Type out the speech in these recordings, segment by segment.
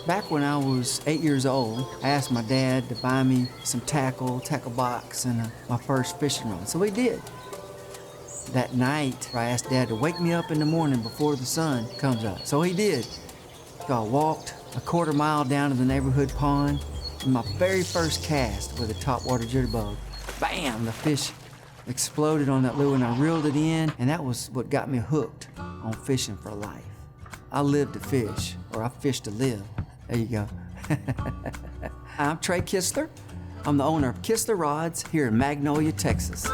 Back when I was 8 years old, I asked my dad to buy me some tackle box, and my first fishing rod. So he did. That night, I asked Dad to wake me up in the morning before the sun comes up. So he did. So I walked a quarter mile down to the neighborhood pond, and my very first cast with a topwater jitterbug, bam, the fish exploded on that lure, and I reeled it in, and that was what got me hooked on fishing for life. I live to fish, or I fish to live. There you go. I'm Trey Kistler. I'm the owner of Kistler Rods here in Magnolia, Texas.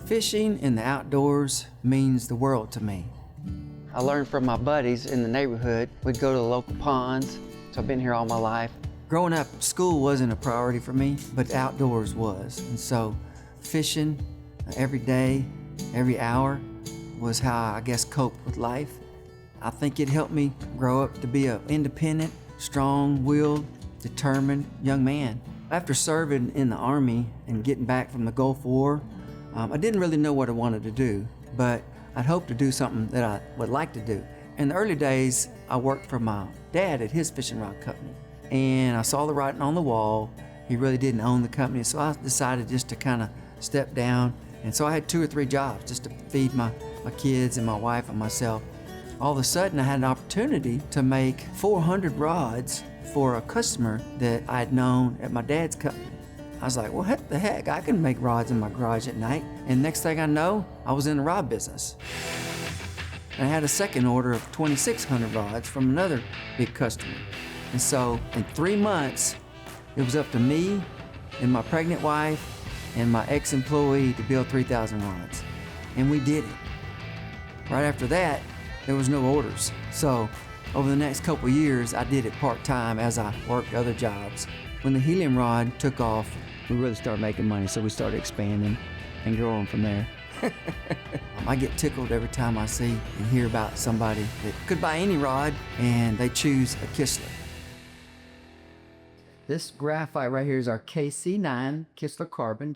Fishing in the outdoors means the world to me. I learned from my buddies in the neighborhood. We'd go to the local ponds, so I've been here all my life. Growing up, school wasn't a priority for me, but outdoors was. And so fishing every day, every hour, was how I guess coped with life. I think it helped me grow up to be an independent, strong-willed, determined young man. After serving in the Army and getting back from the Gulf War, I didn't really know what I wanted to do, but I'd hoped to do something that I would like to do. In the early days, I worked for my dad at his fishing rod company, and I saw the writing on the wall. He really didn't own the company, so I decided just to kind of step down. And so I had 2 or 3 jobs just to feed my kids and my wife and myself. All of a sudden, I had an opportunity to make 400 rods for a customer that I had known at my dad's company. I was like, well, what the heck, I can make rods in my garage at night. And next thing I know, I was in the rod business. And I had a second order of 2,600 rods from another big customer. And so in 3 months, it was up to me and my pregnant wife and my ex-employee to build 3,000 rods. And we did it. Right after that, there was no orders. So over the next couple of years, I did it part-time as I worked other jobs. When the helium rod took off, we really started making money, so we started expanding and growing from there. I get tickled every time I see and hear about somebody that could buy any rod and they choose a Kistler. This graphite right here is our KC9 Kistler Carbon.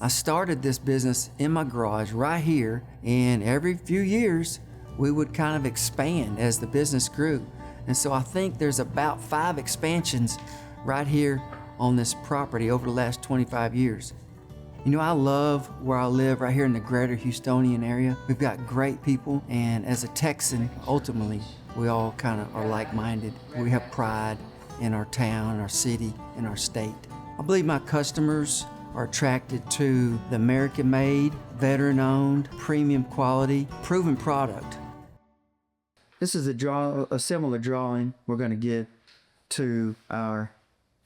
I started this business in my garage right here, and every few years we would kind of expand as the business grew. And so I think there's about 5 expansions right here on this property over the last 25 years. You know, I love where I live right here in the greater Houstonian area. We've got great people, and as a Texan, ultimately, we all kind of are like-minded. We have pride in our town, our city, and our state. I believe my customers are attracted to the American-made, veteran-owned, premium quality, proven product. This is a similar drawing we're going to give to our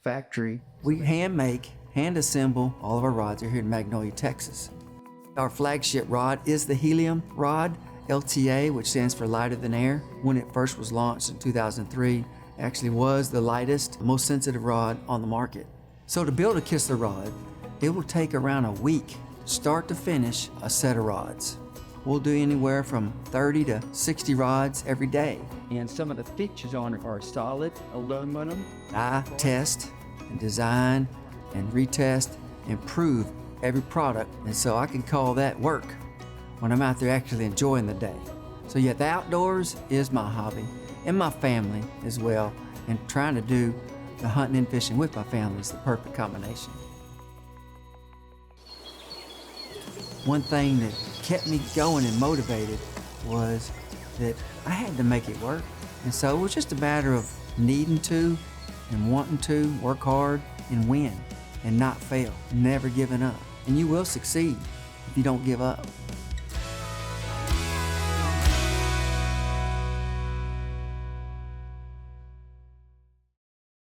factory. We hand assemble all of our rods here in Magnolia, Texas. Our flagship rod is the helium rod, LTA, which stands for lighter than air. When it first was launched in 2003, it actually was the lightest, most sensitive rod on the market. So to build a Kistler rod, it will take around a week, start to finish, a set of rods. We'll do anywhere from 30 to 60 rods every day. And some of the features on it are solid aluminum. I test and design and retest and prove every product. And so I can call that work when I'm out there actually enjoying the day. So yeah, the outdoors is my hobby and my family as well. And trying to do the hunting and fishing with my family is the perfect combination. One thing that kept me going and motivated was that I had to make it work. And so it was just a matter of needing to and wanting to work hard and win and not fail, never giving up. And you will succeed if you don't give up.